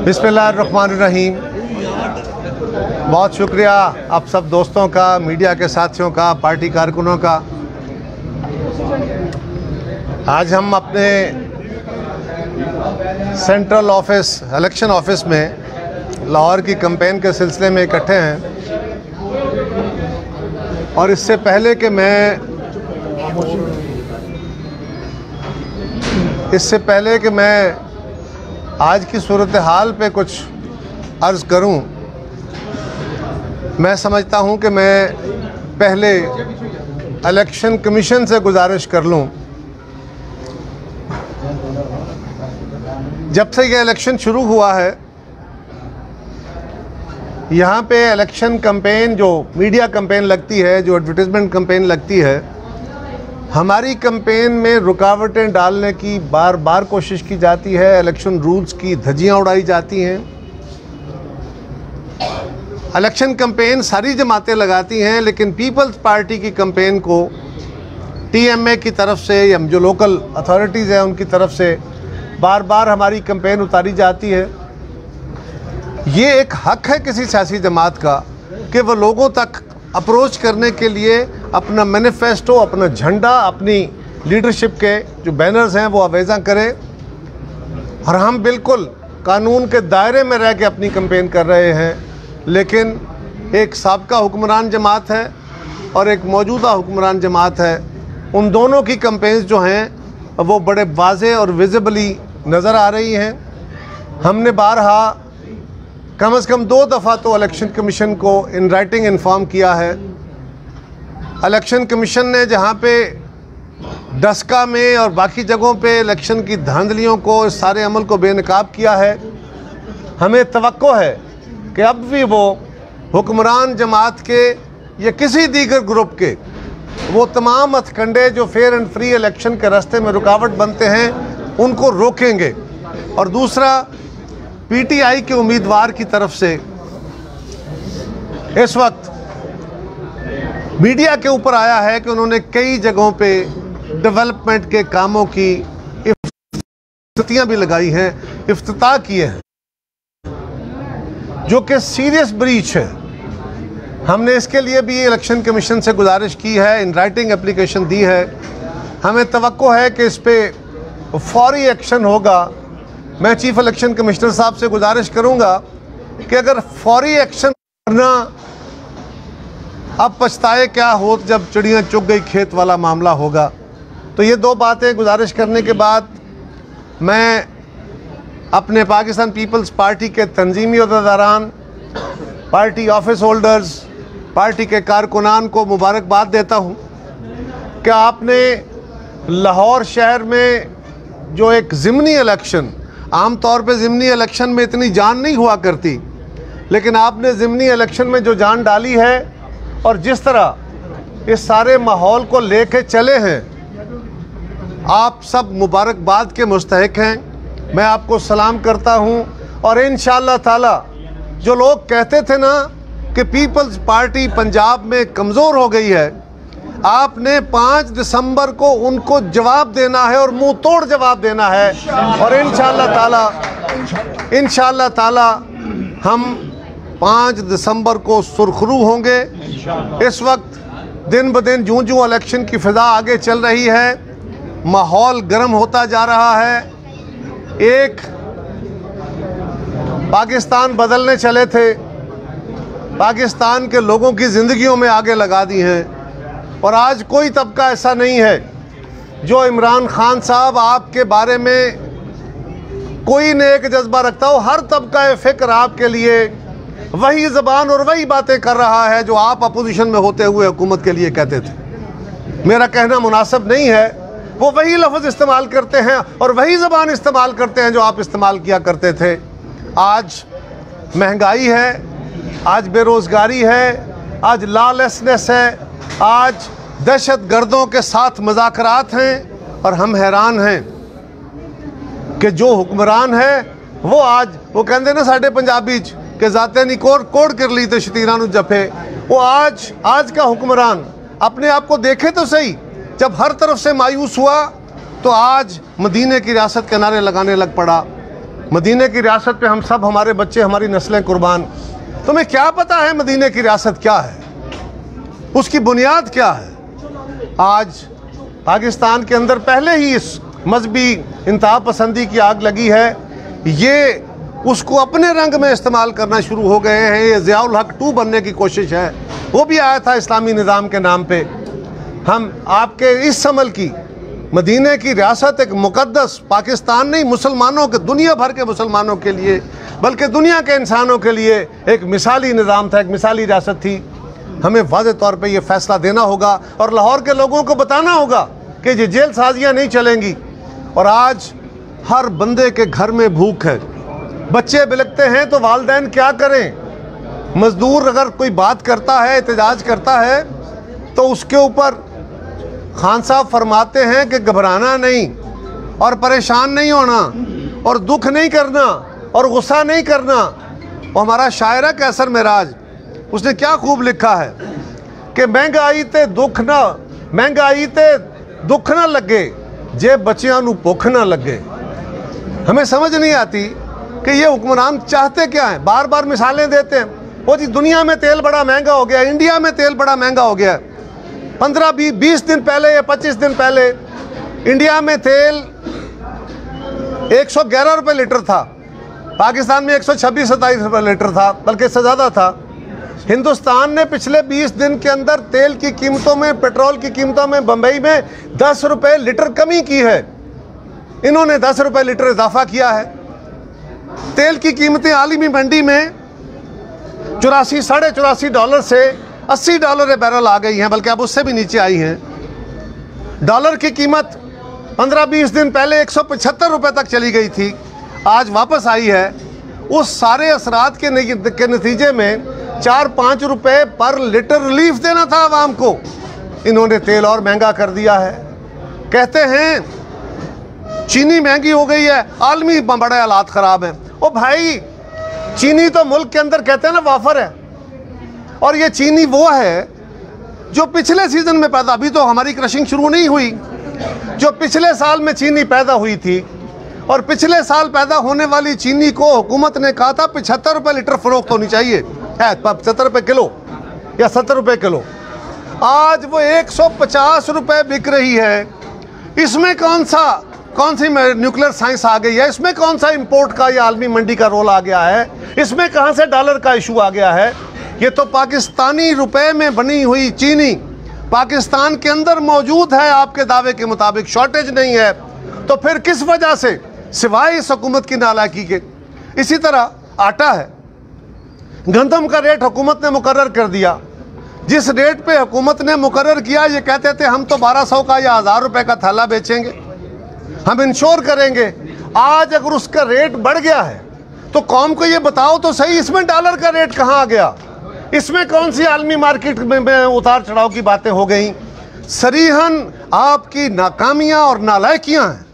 बिस्मिल्लाहिर्रहमानिर्रहीम। बहुत शुक्रिया आप सब दोस्तों का, मीडिया के साथियों का, पार्टी कारकुनों का। आज हम अपने सेंट्रल ऑफिस, इलेक्शन ऑफिस में लाहौर की कैंपेन के सिलसिले में इकट्ठे हैं। और इससे पहले कि मैं आज की सूरत हाल पे कुछ अर्ज़ करूं, मैं समझता हूं कि मैं पहले इलेक्शन कमीशन से गुजारिश कर लूं। जब से ये इलेक्शन शुरू हुआ है, यहाँ पे इलेक्शन कैंपेन, जो मीडिया कैंपेन लगती है, जो एडवर्टाइजमेंट कैंपेन लगती है, हमारी कैंपेन में रुकावटें डालने की बार बार कोशिश की जाती है। इलेक्शन रूल्स की धज्जियां उड़ाई जाती हैं। इलेक्शन कैंपेन सारी जमातें लगाती हैं, लेकिन पीपल्स पार्टी की कैंपेन को टीएमए की तरफ से या जो लोकल अथॉरिटीज़ हैं उनकी तरफ से बार बार हमारी कैंपेन उतारी जाती है। ये एक हक है किसी सियासी जमात का कि वह लोगों तक अप्रोच करने के लिए अपना मैनिफेस्टो, अपना झंडा, अपनी लीडरशिप के जो बैनर्स हैं वो आवेज़ा करे। और हम बिल्कुल कानून के दायरे में रह के अपनी कैंपेन कर रहे हैं। लेकिन एक साबका हुक्मरान जमात है और एक मौजूदा हुक्मरान जमात है, उन दोनों की कैंपेन्स जो हैं वो बड़े वाज़े और विजिबली नज़र आ रही हैं। हमने बारहा कम से कम 2 दफ़ा तो इलेक्शन कमीशन को इन राइटिंग इन्फॉर्म किया है। इलेक्शन कमीशन ने जहाँ पे डस्का में और बाकी जगहों पे इलेक्शन की धांधलियों को, इस सारे अमल को बेनकाब किया है। हमें तवक्को है कि अब भी वो हुक्मरान जमात के या किसी दीगर ग्रुप के वो तमाम हथकंडे जो फेयर एंड फ्री इलेक्शन के रास्ते में रुकावट बनते हैं उनको रोकेंगे। और दूसरा, पीटीआई के उम्मीदवार की तरफ से इस वक्त मीडिया के ऊपर आया है कि उन्होंने कई जगहों पे डेवलपमेंट के कामों की इफ्तिताहियां भी लगाई हैं, इफ्तिताह किए हैं, जो कि सीरियस ब्रीच है। हमने इसके लिए भी इलेक्शन कमीशन से गुजारिश की है, इन राइटिंग एप्लीकेशन दी है। हमें तवक्को है कि इस पे फौरी एक्शन होगा। मैं चीफ इलेक्शन कमिश्नर साहब से गुजारिश करूंगा कि अगर फौरी एक्शन करना, अब पछताए क्या हो जब चिड़ियाँ चुग गई खेत वाला मामला होगा। तो ये 2 बातें गुजारिश करने के बाद मैं अपने पाकिस्तान पीपल्स पार्टी के तंजीमी अहदेदारान, पार्टी ऑफिस होल्डर्स, पार्टी के कारकुनान को मुबारकबाद देता हूँ कि आपने लाहौर शहर में जो एक ज़िमनी इलेक्शन, आम तौर पे ज़िमनी इलेक्शन में इतनी जान नहीं हुआ करती, लेकिन आपने ज़िमनी इलेक्शन में जो जान डाली है और जिस तरह इस सारे माहौल को लेके चले हैं, आप सब मुबारकबाद के मुस्तहिक हैं। मैं आपको सलाम करता हूं। और इंशाअल्लाह ताला जो लोग कहते थे ना कि पीपल्स पार्टी पंजाब में कमज़ोर हो गई है, आपने 5 दिसंबर को उनको जवाब देना है और मुंह तोड़ जवाब देना है। और इंशाअल्लाह ताला हम 5 दिसंबर को सुरखरू होंगे। इस वक्त दिन ब दिन जूं जूं इलेक्शन की फ़िज़ा आगे चल रही है, माहौल गर्म होता जा रहा है। एक पाकिस्तान बदलने चले थे, पाकिस्तान के लोगों की ज़िंदगियों में आगे लगा दी हैं। और आज कोई तबका ऐसा नहीं है जो इमरान खान साहब आपके बारे में कोई नेक जज्बा रखता हो। हर तबका फ़िक्र आपके लिए वही ज़बान और वही बातें कर रहा है जो आप अपोजिशन में होते हुए हुकूमत के लिए कहते थे। मेरा कहना मुनासिब नहीं है, वो वही लफ्ज़ इस्तेमाल करते हैं और वही ज़बान इस्तेमाल करते हैं जो आप इस्तेमाल किया करते थे। आज महंगाई है, आज बेरोज़गारी है, आज लॉलेसनेस है, आज दहशत गर्दों के साथ मुज़ाकरात हैं। और हम हैरान हैं कि जो हुक्मरान है वो आज, वो कहते ना साढ़े पंजाबी के जाते नहीं कोड़ कर ली तो शतीरां नूं जफे, वो आज का हुक्मरान अपने आप को देखे तो सही। जब हर तरफ से मायूस हुआ तो आज मदीने की रियासत के नारे लगाने लग पड़ा। मदीने की रियासत पे हम सब, हमारे बच्चे, हमारी नस्लें कुर्बान। तुम्हें क्या पता है मदीने की रियासत क्या है, उसकी बुनियाद क्या है? आज पाकिस्तान के अंदर पहले ही इस मजहबी इंतहा पसंदी की आग लगी है, ये उसको अपने रंग में इस्तेमाल करना शुरू हो गए हैं। ये ज़ियाउल हक 2 बनने की कोशिश है। वो भी आया था इस्लामी निज़ाम के नाम पे। हम आपके इस अमल की, मदीने की रियासत एक मुक़द्दस, पाकिस्तान नहीं मुसलमानों के, दुनिया भर के मुसलमानों के लिए, बल्कि दुनिया के इंसानों के लिए एक मिसाली निज़ाम था, एक मिसाली रियासत थी। हमें वाज़ेह तौर पे ये फ़ैसला देना होगा और लाहौर के लोगों को बताना होगा कि ये जेल साजियाँ नहीं चलेंगी। और आज हर बंदे के घर में भूख है, बच्चे बिलखते हैं तो वालिदैन क्या करें? मज़दूर अगर कोई बात करता है, एहतजाज करता है, तो उसके ऊपर खान साहब फरमाते हैं कि घबराना नहीं और परेशान नहीं होना और दुख नहीं करना और गुस्सा नहीं करना। और हमारा शायर है कैसर मेराज, उसने क्या खूब लिखा है कि महंगाई ते दुख ना लगे जे बच्चियां नू भुख ना लगे। हमें समझ नहीं आती कि ये हुक्मरान चाहते क्या हैं। बार बार मिसालें देते हैं, वो जी दुनिया में तेल बड़ा महंगा हो गया, इंडिया में तेल बड़ा महंगा हो गया। 15-20 दिन पहले या 25 दिन पहले इंडिया में तेल 111 रुपये लीटर था, पाकिस्तान में 126-27 रुपये लीटर था, बल्कि इससे ज़्यादा था। हिंदुस्तान ने पिछले 20 दिन के अंदर तेल की कीमतों में, पेट्रोल की कीमतों में, बम्बई में 10 रुपये लीटर कमी की है। इन्होंने 10 रुपये लीटर इजाफा किया है। तेल की कीमतें आलमी मंडी में 84 साढ़े $84 से $80 बैरल आ गई हैं, बल्कि अब उससे भी नीचे आई हैं। डॉलर की कीमत 15-20 दिन पहले 175 रुपये तक चली गई थी, आज वापस आई है। उस सारे असरात के नतीजे में 4-5 रुपये पर लीटर रिलीफ देना था आवाम को, इन्होंने तेल और महंगा कर दिया है। कहते हैं चीनी महंगी हो गई है, आलमी बड़े हालात ख़राब हैं। ओ भाई, चीनी तो मुल्क के अंदर कहते हैं ना वाफर है, और ये चीनी वो है जो पिछले सीज़न में पैदा, अभी तो हमारी क्रशिंग शुरू नहीं हुई, जो पिछले साल में चीनी पैदा हुई थी। और पिछले साल पैदा होने वाली चीनी को हुकूमत ने कहा था 75 रुपये लीटर फ़रोख्त होनी चाहिए, 75 रुपये किलो या 70 रुपये किलो। आज वो 150 रुपये बिक रही है। इसमें कौन सी न्यूक्लियर साइंस आ गई है? इसमें कौन सा इंपोर्ट का या आलमी मंडी का रोल आ गया है? इसमें कहाँ से डॉलर का इशू आ गया है? ये तो पाकिस्तानी रुपए में बनी हुई चीनी पाकिस्तान के अंदर मौजूद है, आपके दावे के मुताबिक शॉर्टेज नहीं है। तो फिर किस वजह से, सिवाय इस हुकूमत की नालायकी के? इसी तरह आटा है, गंदम का रेट हुकूमत ने मुकर्रर कर दिया। जिस रेट पे हुकूमत ने मुकर्रर किया, ये कहते थे हम तो 1200 का या 1000 रुपये का थैला बेचेंगे, हम इंश्योर करेंगे। आज अगर उसका रेट बढ़ गया है तो कौम को ये बताओ तो सही, इसमें डॉलर का रेट कहाँ आ गया? इसमें कौन सी आलमी मार्केट में उतार चढ़ाव की बातें हो गई? सरीहन आपकी नाकामियां और नालायकियां हैं।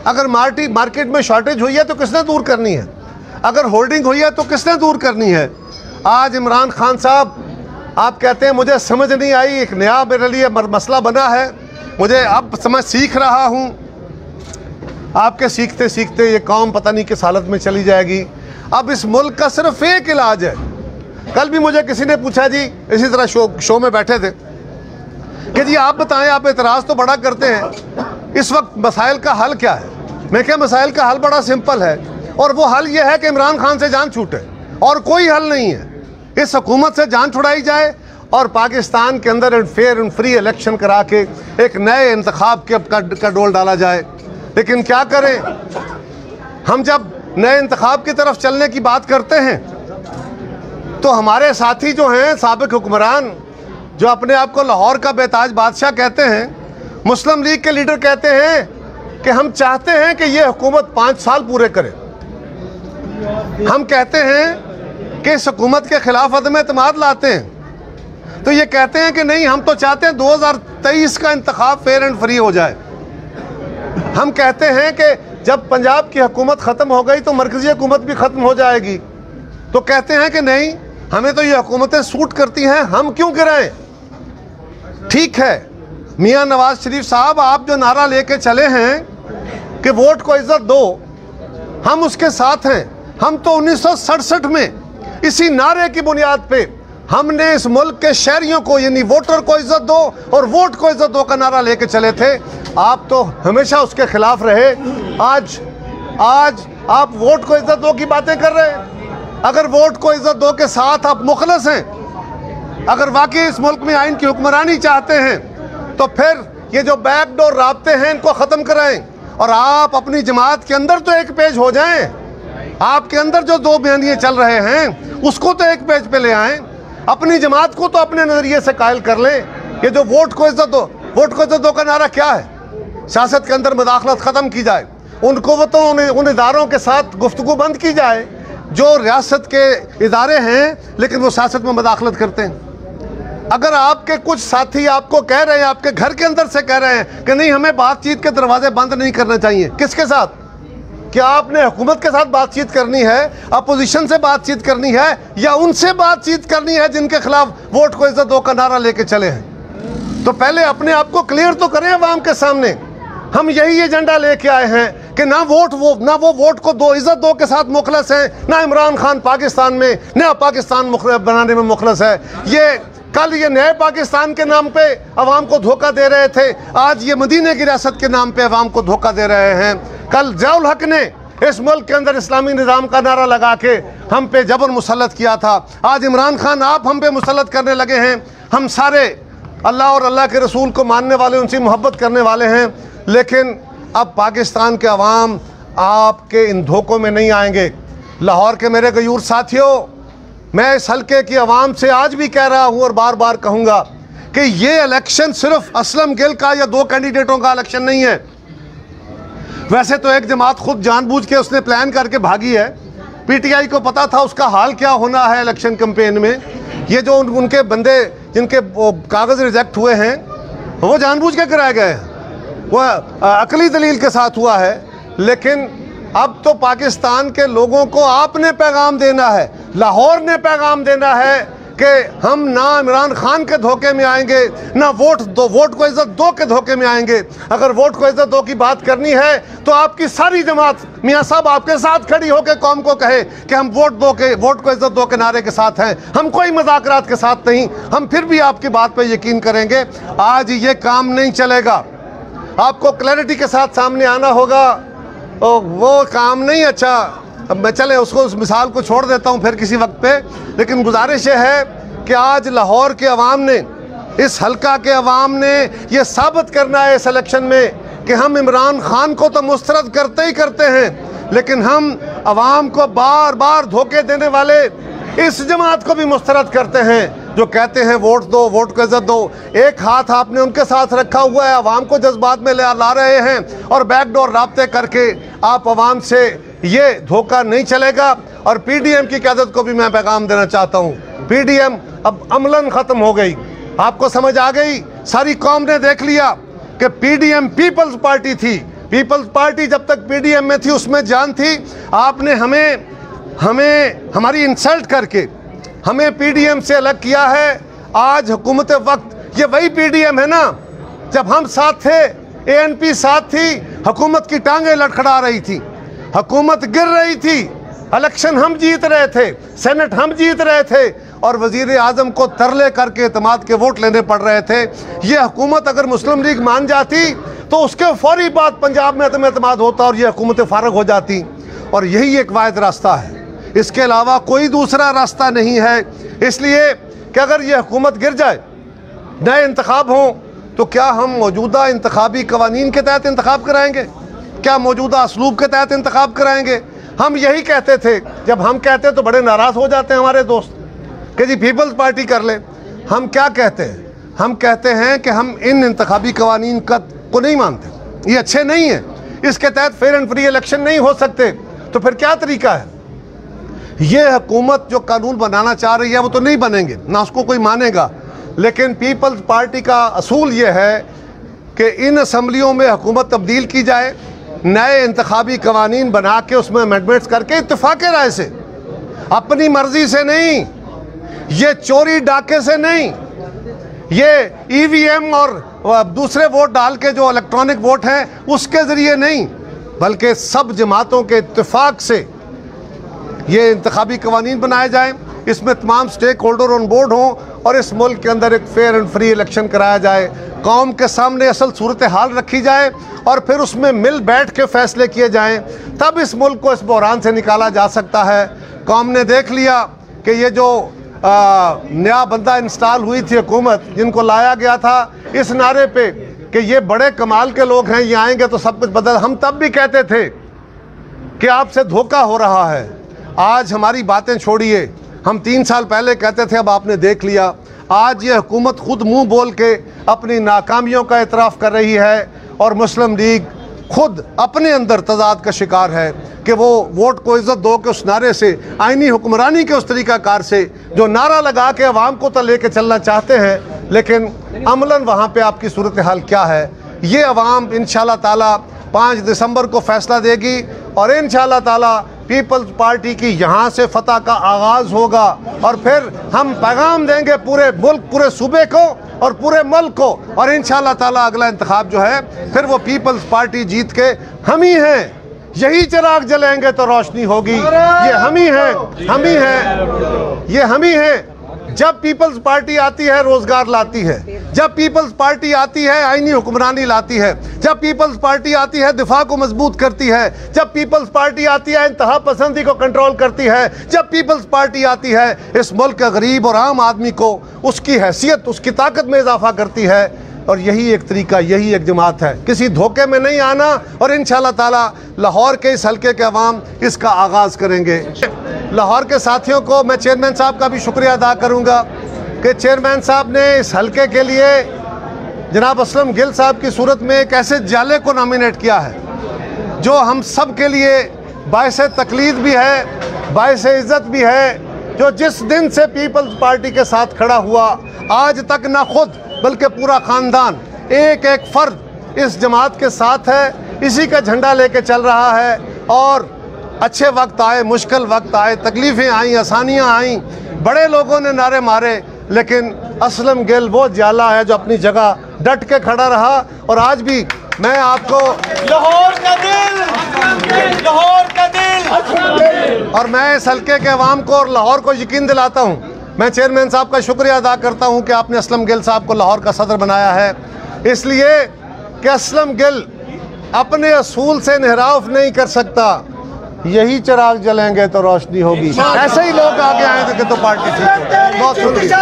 अगर मार्केट में शॉर्टेज हुई है तो किसने दूर करनी है? अगर होल्डिंग हुई है तो किसने दूर करनी है? आज इमरान खान साहब, आप कहते हैं मुझे समझ नहीं आई, एक नया मेरे लिए मसला बना है, मुझे अब समझ सीख रहा हूँ। आपके सीखते सीखते ये कौम पता नहीं किस हालत में चली जाएगी। अब इस मुल्क का सिर्फ एक इलाज है। कल भी मुझे किसी ने पूछा जी, इसी तरह शो में बैठे थे, कि जी आप बताएं, आप एतराज़ तो बड़ा करते हैं, इस वक्त मसाइल का हल क्या है? मैं क्या, मसाइल का हल बड़ा सिंपल है, और वो हल ये है कि इमरान खान से जान छूटे, और कोई हल नहीं है। इस हुकूमत से जान छुड़ाई जाए और पाकिस्तान के अंदर फेयर एंड फ्री इलेक्शन करा के एक नए इंतखाब का डोल डाला जाए। लेकिन क्या करें, हम जब नए इंतखाब की तरफ चलने की बात करते हैं तो हमारे साथी जो हैं, साबिक हुक्मरान, जो अपने आप को लाहौर का बेताज बादशाह कहते हैं, मुस्लिम लीग के लीडर कहते हैं कि हम चाहते हैं कि ये हुकूमत 5 साल पूरे करे। हम कहते हैं कि इस हुकूमत के खिलाफ अदम एतमाद लाते हैं, तो ये कहते हैं कि नहीं, हम तो चाहते हैं 2023 का इंतखाब फेयर एंड फ्री हो जाए। हम कहते हैं कि जब पंजाब की हुकूमत ख़त्म हो गई तो मरकज़ी हुकूमत भी ख़त्म हो जाएगी। तो कहते हैं कि नहीं, हमें तो ये हुकूमतें सूट करती हैं, हम क्यों गिराएं? ठीक है मियाँ नवाज शरीफ साहब, आप जो नारा लेके चले हैं कि वोट को इज्जत दो, हम उसके साथ हैं। हम तो 1967 में इसी नारे की बुनियाद पे हमने इस मुल्क के शहरियों को, यानी वोटर को इज्जत दो और वोट को इज्जत दो का नारा लेके चले थे। आप तो हमेशा उसके खिलाफ रहे। आज आप वोट को इज्जत दो की बातें कर रहे हैं। अगर वोट को इज्जत दो के साथ आप मुखलस हैं, अगर वाकई इस मुल्क में आइन की हुक्मरानी चाहते हैं, तो फिर ये जो बैकडोर राब्ते हैं इनको ख़त्म कराएं और आप अपनी जमात के अंदर तो एक पेज हो जाएं। आपके अंदर जो दो बयानिए चल रहे हैं उसको तो एक पेज पे ले आएं। अपनी जमात को तो अपने नज़रिए से कायल कर लें। ये जो वोट को इज्जत दो का नारा क्या है? सियासत के अंदर मुदाखलत ख़त्म की जाए, उन कुव्वतों उन इदारों के साथ गुफ्तगू बंद की जाए जो रियासत के इदारे हैं लेकिन वो सियासत में मुदाखलत करते हैं। अगर आपके कुछ साथी आपको कह रहे हैं, आपके घर के अंदर से कह रहे हैं कि नहीं हमें बातचीत के दरवाजे बंद नहीं करने चाहिए, किसके साथ? क्या आपने हुकूमत के साथ बातचीत करनी है, अपोजिशन से बातचीत करनी है, या उनसे बातचीत करनी है जिनके खिलाफ वोट को इज्जत दो का नारा लेके चले हैं? तो पहले अपने आप को क्लियर तो करें अवाम के सामने। हम यही एजेंडा लेके आए हैं कि ना वो वोट को दो, इज्जत दो के साथ मुखलस हैं, ना इमरान खान पाकिस्तान में नया पाकिस्तान बनाने में मुखलस है। कल ये नए पाकिस्तान के नाम पे अवाम को धोखा दे रहे थे, आज ये मदीने की रियासत के नाम पे अवाम को धोखा दे रहे हैं। कल ज़ियाउल हक ने इस मुल्क के अंदर इस्लामी निज़ाम का नारा लगा के हम पे जबर मुसल्लत किया था, आज इमरान खान आप हम पे मुसल्लत करने लगे हैं। हम सारे अल्लाह और अल्लाह के रसूल को मानने वाले, उनसे मोहब्बत करने वाले हैं, लेकिन अब पाकिस्तान के अवाम आपके इन धोखों में नहीं आएंगे। लाहौर के मेरे गयूर साथियों, मैं इस हल्के की आवाम से आज भी कह रहा हूँ और बार बार कहूँगा कि ये इलेक्शन सिर्फ असलम गिल का या दो कैंडिडेटों का इलेक्शन नहीं है। वैसे तो एक जमात खुद जानबूझ के उसने प्लान करके भागी है, पीटीआई को पता था उसका हाल क्या होना है इलेक्शन कैंपेन में। ये जो उनके बंदे जिनके कागज़ रिजेक्ट हुए हैं वो जानबूझ के कराए गए हैं, वो अकली दलील के साथ हुआ है। लेकिन अब तो पाकिस्तान के लोगों को आपने पैगाम देना है, लाहौर ने पैगाम देना है कि हम ना इमरान खान के धोखे में आएंगे, ना वोट को इज्जत दो के धोखे में आएंगे। अगर वोट को इज्जत दो की बात करनी है तो आपकी सारी जमात मियाँ साहब आपके साथ खड़ी होकर कौम को कहे कि हम वोट को इज्जत दो के नारे के साथ हैं, हम कोई मजाकरात के साथ नहीं, हम फिर भी आपकी बात पर यकीन करेंगे। आज ये काम नहीं चलेगा, आपको क्लैरिटी के साथ सामने आना होगा। वो काम नहीं अच्छा, अब मैं चले उसको उस मिसाल को छोड़ देता हूँ फिर किसी वक्त पे। लेकिन गुजारिश है कि आज लाहौर के अवाम ने, इस हल्का के अवाम ने ये साबित करना है इस इलेक्शन में कि हम इमरान खान को तो मुस्तरद करते ही करते हैं, लेकिन हम अवाम को बार बार धोखे देने वाले इस जमात को भी मुस्तरद करते हैं जो कहते हैं वोट दो, वोट को इज्जत दो। एक हाथ आपने उनके साथ रखा हुआ है, अवाम को जज्बात में ला रहे हैं और बैकडोर राब्ते करके आप अवाम से ये धोखा नहीं चलेगा। और पीडीएम की क़यादत को भी मैं पैगाम देना चाहता हूँ, पीडीएम अब अमलन ख़त्म हो गई। आपको समझ आ गई, सारी कौम ने देख लिया कि पीडीएम पीपल्स पार्टी थी। पीपल्स पार्टी जब तक पीडीएम में थी उसमें जान थी। आपने हमें हमारी इंसल्ट करके हमें पीडीएम से अलग किया है। आज हुकूमत वक्त ये वही पीडीएम है ना, जब हम साथ थे, एएनपी साथ थी, हुकूमत की टांगें लड़खड़ा रही थी, हुकूमत गिर रही थी, इलेक्शन हम जीत रहे थे, सेनेट हम जीत रहे थे और वजीर आजम को तरले करके एतमाद के वोट लेने पड़ रहे थे। ये हुकूमत अगर मुस्लिम लीग मान जाती तो उसके फौरी बाद पंजाब में एतमाद होता और ये हुकूमत फारग हो जाती। और यही एक वाहिद रास्ता है, इसके अलावा कोई दूसरा रास्ता नहीं है। इसलिए कि अगर ये हुकूमत गिर जाए, नए इंतखाब हों, तो क्या हम मौजूदा इंतखाबी कवानीन के तहत इंतखाब कराएंगे? क्या मौजूदा असलूब के तहत इंतखाब कराएंगे? हम यही कहते थे, जब हम कहते तो बड़े नाराज़ हो जाते हैं हमारे दोस्त कि जी पीपल्स पार्टी कर ले। हम क्या कहते हैं? हम कहते हैं कि हम इन इंतखाबी कवानीन को नहीं मानते, ये अच्छे नहीं हैं, इसके तहत फेयर एंड फ्री इलेक्शन नहीं हो सकते। तो फिर क्या तरीका है? ये हुकूमत जो कानून बनाना चाह रही है वो तो नहीं बनेंगे, ना उसको कोई मानेगा। लेकिन पीपल्स पार्टी का असूल ये है कि इन असम्बलियों में हुकूमत तब्दील की जाए, नए इंतखाबी कवानीन बना के उसमें अमेंडमेंट्स करके इत्तेफाक राय से, अपनी मर्जी से नहीं, ये चोरी डाके से नहीं, ये ईवीएम और दूसरे वोट डाल के जो इलेक्ट्रॉनिक वोट हैं उसके ज़रिए नहीं, बल्कि सब जमातों के इत्तेफाक से ये इंतखाबी कवानीन बनाए जाएँ, इसमें तमाम स्टेक होल्डर ऑन बोर्ड हों और इस मुल्क के अंदर एक फेयर एंड फ्री इलेक्शन कराया जाए। कौम के सामने असल सूरत हाल रखी जाए और फिर उसमें मिल बैठ के फैसले किए जाएं, तब इस मुल्क को इस बहरान से निकाला जा सकता है। कौम ने देख लिया कि ये जो नया बंदा इंस्टॉल हुई थी हुकूमत, जिनको लाया गया था इस नारे पे कि ये बड़े कमाल के लोग हैं, ये आएंगे तो सब कुछ बदल। हम तब भी कहते थे कि आपसे धोखा हो रहा है। आज हमारी बातें छोड़िए, हम 3 साल पहले कहते थे, अब आपने देख लिया। आज ये हुकूमत खुद मुंह बोल के अपनी नाकामियों का एतराफ़ कर रही है और मुस्लिम लीग खुद अपने अंदर तजाद का शिकार है कि वो वोट को इज़्ज़त दो के उस नारे से, आइनी हुक्मरानी के उस तरीक़ाकार से जो नारा लगा के अवाम को तो लेके चलना चाहते हैं, लेकिन अमलन वहाँ पे आपकी सूरत हाल क्या है, ये अवाम इंशाअल्लाह ताला 5 दिसंबर को फ़ैसला देगी और इंशाअल्लाह ताला पीपल्स पार्टी की यहाँ से फतह का आगाज़ होगा और फिर हम पैगाम देंगे पूरे मुल्क, पूरे सूबे को और पूरे मुल्क को, और इंशाअल्लाह ताला अगला इंतखाब जो है फिर वो पीपल्स पार्टी जीत के हम ही हैं। यही चिराग जलेंगे तो रोशनी होगी। ये हम ही हैं, हम ही हैं, ये हम ही हैं। जब पीपल्स पार्टी आती है रोजगार लाती है, जब पीपल्स पार्टी आती है आईनी हुक्मरानी लाती है, जब पीपल्स पार्टी आती है दिफा को मजबूत करती है, जब पीपल्स पार्टी आती है इंतहा पसंदी को कंट्रोल करती है, जब पीपल्स पार्टी आती है इस मुल्क के गरीब और आम आदमी को उसकी हैसियत, उसकी ताकत में इजाफा करती है। और यही एक तरीका, यही एक जमात है, किसी धोखे में नहीं आना। और इंशाअल्लाह ताला लाहौर के इस हल्के के अवाम इसका आगाज़ करेंगे। लाहौर के साथियों को मैं चेयरमैन साहब का भी शुक्रिया अदा करूंगा कि चेयरमैन साहब ने इस हल्के के लिए जनाब असलम गिल साहब की सूरत में एक ऐसे जाले को नॉमिनेट किया है जो हम सब के लिए बाइस तकलीद भी है, बाइस इज़्ज़त भी है। जो जिस दिन से पीपल्स पार्टी के साथ खड़ा हुआ आज तक ना खुद बल्कि पूरा ख़ानदान, एक एक फ़र्द इस जमात के साथ है, इसी का झंडा लेके चल रहा है। और अच्छे वक्त आए, मुश्किल वक्त आए, तकलीफ़ें आई, आसानियाँ आई, बड़े लोगों ने नारे मारे, लेकिन असलम गिल वो जाला है जो अपनी जगह डट के खड़ा रहा। और आज भी मैं आपको लाहौर का दिल, लाहौर का दिल, और मैं इस हल्के के अवाम को और लाहौर को यकीन दिलाता हूँ, मैं चेयरमैन साहब का शुक्रिया अदा करता हूँ कि आपने असलम गिल साहब को लाहौर का सदर बनाया है, इसलिए कि असलम गिल अपने असूल से इन्हिराफ नहीं कर सकता। यही चिराग जलेंगे तो रोशनी होगी। ऐसे ही लोग आगे आएंगे तो पार्टी ठीक होगी। बहुत शुक्रिया।